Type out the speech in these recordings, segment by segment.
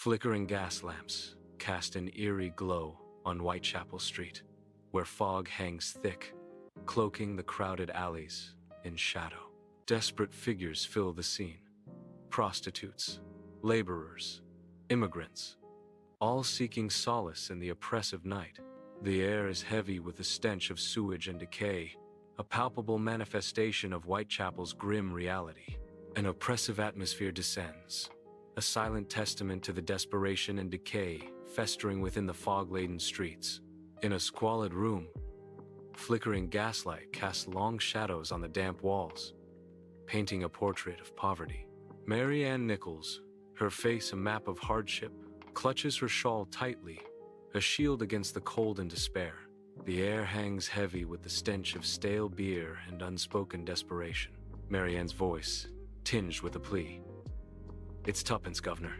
Flickering gas lamps cast an eerie glow on Whitechapel Street, where fog hangs thick, cloaking the crowded alleys in shadow. Desperate figures fill the scene. Prostitutes, laborers, immigrants, all seeking solace in the oppressive night. The air is heavy with the stench of sewage and decay, a palpable manifestation of Whitechapel's grim reality. An oppressive atmosphere descends, a silent testament to the desperation and decay festering within the fog-laden streets. In a squalid room, flickering gaslight casts long shadows on the damp walls, painting a portrait of poverty. Mary Ann Nichols, her face a map of hardship, clutches her shawl tightly, a shield against the cold and despair. The air hangs heavy with the stench of stale beer and unspoken desperation. Mary Ann's voice, tinged with a plea. "It's tuppence, governor."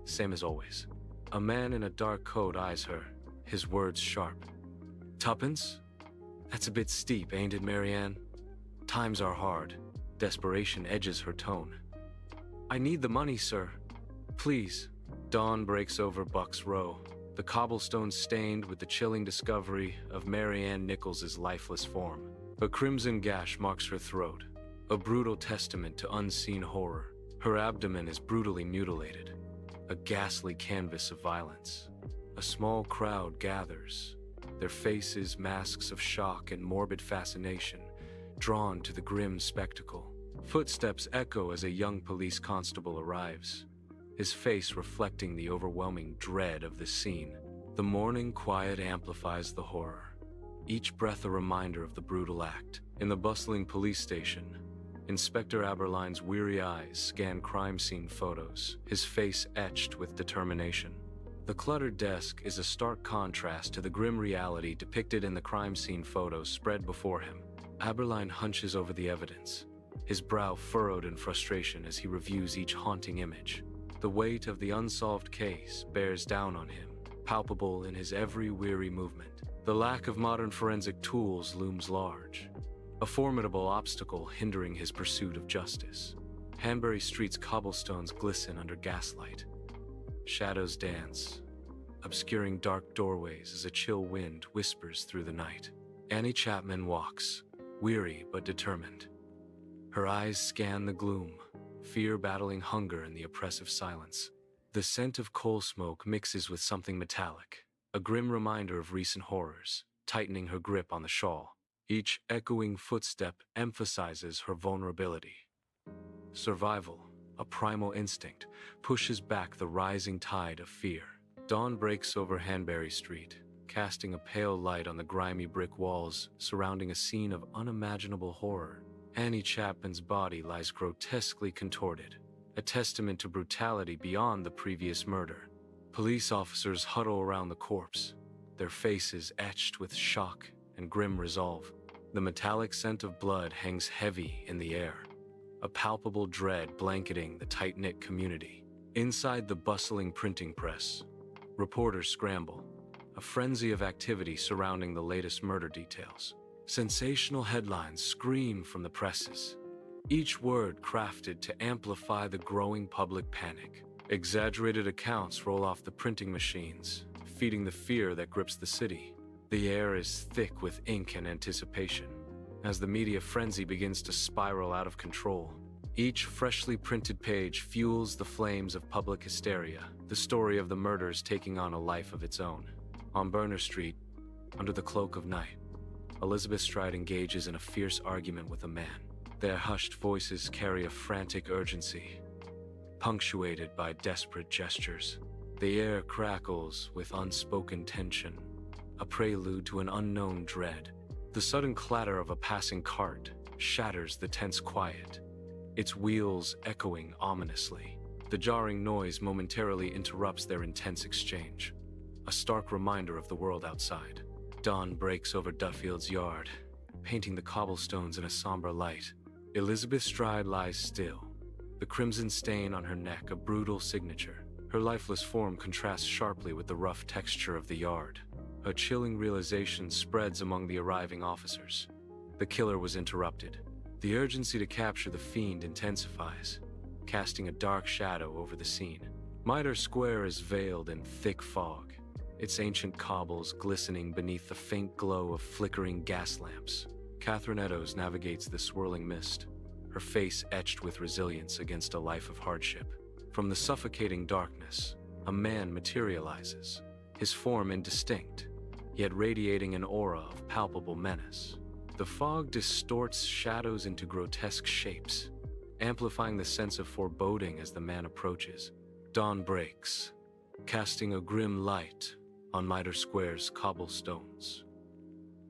Same as always. A man in a dark coat eyes her, his words sharp. "Tuppence? That's a bit steep, ain't it, Mary Ann? Times are hard." Desperation edges her tone. "I need the money, sir. Please." Dawn breaks over Buck's Row, the cobblestones stained with the chilling discovery of Mary Ann Nichols' lifeless form. A crimson gash marks her throat, a brutal testament to unseen horror. Her abdomen is brutally mutilated, a ghastly canvas of violence. A small crowd gathers, their faces masks of shock and morbid fascination, drawn to the grim spectacle. Footsteps echo as a young police constable arrives, his face reflecting the overwhelming dread of the scene. The morning quiet amplifies the horror, each breath a reminder of the brutal act. In the bustling police station, Inspector Aberline's weary eyes scan crime scene photos, his face etched with determination. The cluttered desk is a stark contrast to the grim reality depicted in the crime scene photos spread before him. Aberline hunches over the evidence, his brow furrowed in frustration as he reviews each haunting image. The weight of the unsolved case bears down on him, palpable in his every weary movement. The lack of modern forensic tools looms large, a formidable obstacle hindering his pursuit of justice. Hanbury Street's cobblestones glisten under gaslight. Shadows dance, obscuring dark doorways as a chill wind whispers through the night. Annie Chapman walks, weary but determined. Her eyes scan the gloom, fear battling hunger in the oppressive silence. The scent of coal smoke mixes with something metallic, a grim reminder of recent horrors, tightening her grip on the shawl. Each echoing footstep emphasizes her vulnerability. Survival, a primal instinct, pushes back the rising tide of fear. Dawn breaks over Hanbury Street, casting a pale light on the grimy brick walls surrounding a scene of unimaginable horror. Annie Chapman's body lies grotesquely contorted, a testament to brutality beyond the previous murder. Police officers huddle around the corpse, their faces etched with shock and grim resolve. The metallic scent of blood hangs heavy in the air, a palpable dread blanketing the tight-knit community. Inside the bustling printing press, reporters scramble, a frenzy of activity surrounding the latest murder details. Sensational headlines scream from the presses, each word crafted to amplify the growing public panic. Exaggerated accounts roll off the printing machines, feeding the fear that grips the city. The air is thick with ink and anticipation, as the media frenzy begins to spiral out of control. Each freshly printed page fuels the flames of public hysteria, the story of the murders taking on a life of its own. On Burner Street, under the cloak of night, Elizabeth Stride engages in a fierce argument with a man. Their hushed voices carry a frantic urgency, punctuated by desperate gestures. The air crackles with unspoken tension, a prelude to an unknown dread. The sudden clatter of a passing cart shatters the tense quiet, its wheels echoing ominously. The jarring noise momentarily interrupts their intense exchange, a stark reminder of the world outside. Dawn breaks over Duffield's yard, painting the cobblestones in a somber light. Elizabeth Stride lies still, the crimson stain on her neck a brutal signature. Her lifeless form contrasts sharply with the rough texture of the yard. A chilling realization spreads among the arriving officers. The killer was interrupted. The urgency to capture the fiend intensifies, casting a dark shadow over the scene. Mitre Square is veiled in thick fog, its ancient cobbles glistening beneath the faint glow of flickering gas lamps. Catherine Eddowes navigates the swirling mist, her face etched with resilience against a life of hardship. From the suffocating darkness, a man materializes, his form indistinct, yet radiating an aura of palpable menace. The fog distorts shadows into grotesque shapes, amplifying the sense of foreboding as the man approaches. Dawn breaks, casting a grim light on Mitre Square's cobblestones,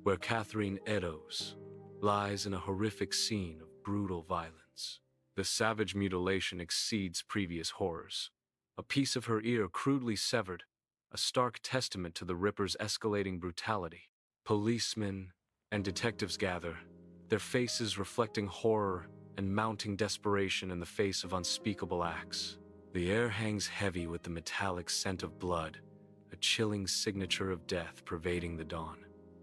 where Catherine Eddowes lies in a horrific scene of brutal violence. The savage mutilation exceeds previous horrors. A piece of her ear crudely severed, a stark testament to the Ripper's escalating brutality. Policemen and detectives gather, their faces reflecting horror and mounting desperation in the face of unspeakable acts. The air hangs heavy with the metallic scent of blood, a chilling signature of death pervading the dawn.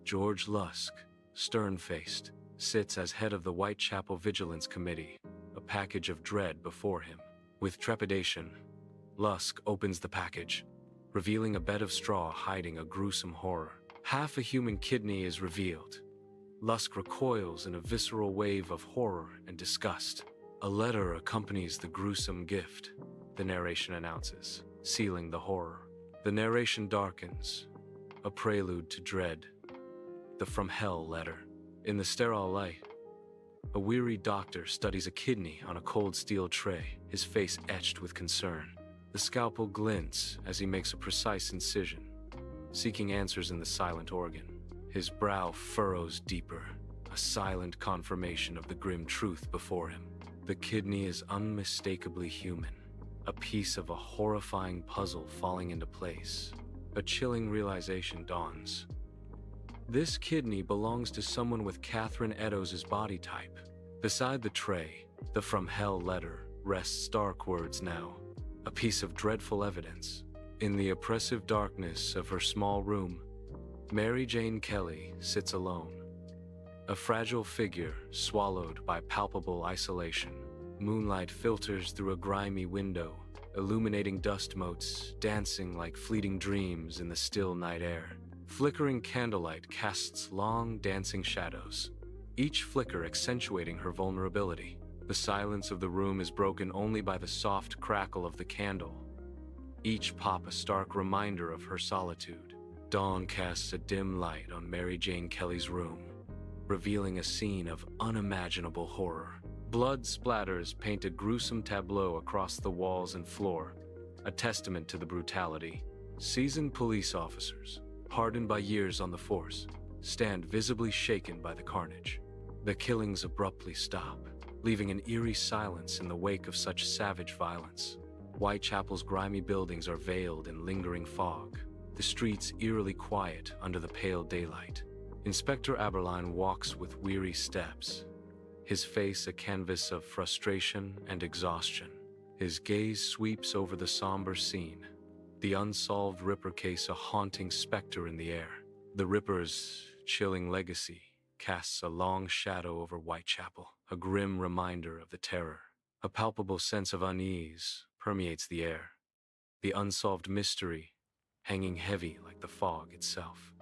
George Lusk, stern-faced, sits as head of the Whitechapel Vigilance Committee, a package of dread before him. With trepidation, Lusk opens the package, revealing a bed of straw hiding a gruesome horror. Half a human kidney is revealed. Lusk recoils in a visceral wave of horror and disgust. A letter accompanies the gruesome gift, the narration announces, sealing the horror. The narration darkens, a prelude to dread. The From Hell letter. In the sterile light, a weary doctor studies a kidney on a cold steel tray, his face etched with concern. The scalpel glints as he makes a precise incision, seeking answers in the silent organ. His brow furrows deeper, a silent confirmation of the grim truth before him. The kidney is unmistakably human, a piece of a horrifying puzzle falling into place. A chilling realization dawns. This kidney belongs to someone with Catherine Eddowes' body type. Beside the tray, the From Hell letter rests stark words now, a piece of dreadful evidence. In the oppressive darkness of her small room, Mary Jane Kelly sits alone, a fragile figure swallowed by palpable isolation. Moonlight filters through a grimy window, illuminating dust motes dancing like fleeting dreams in the still night air. Flickering candlelight casts long, dancing shadows, each flicker accentuating her vulnerability. The silence of the room is broken only by the soft crackle of the candle, each pop a stark reminder of her solitude. Dawn casts a dim light on Mary Jane Kelly's room, revealing a scene of unimaginable horror. Blood splatters paint a gruesome tableau across the walls and floor, a testament to the brutality. Seasoned police officers, hardened by years on the force, stand visibly shaken by the carnage. The killings abruptly stop, leaving an eerie silence in the wake of such savage violence. Whitechapel's grimy buildings are veiled in lingering fog, the streets eerily quiet under the pale daylight. Inspector Aberline walks with weary steps, his face a canvas of frustration and exhaustion. His gaze sweeps over the somber scene, the unsolved Ripper case a haunting specter in the air. The Ripper's chilling legacy casts a long shadow over Whitechapel, a grim reminder of the terror. A palpable sense of unease permeates the air, the unsolved mystery hanging heavy like the fog itself.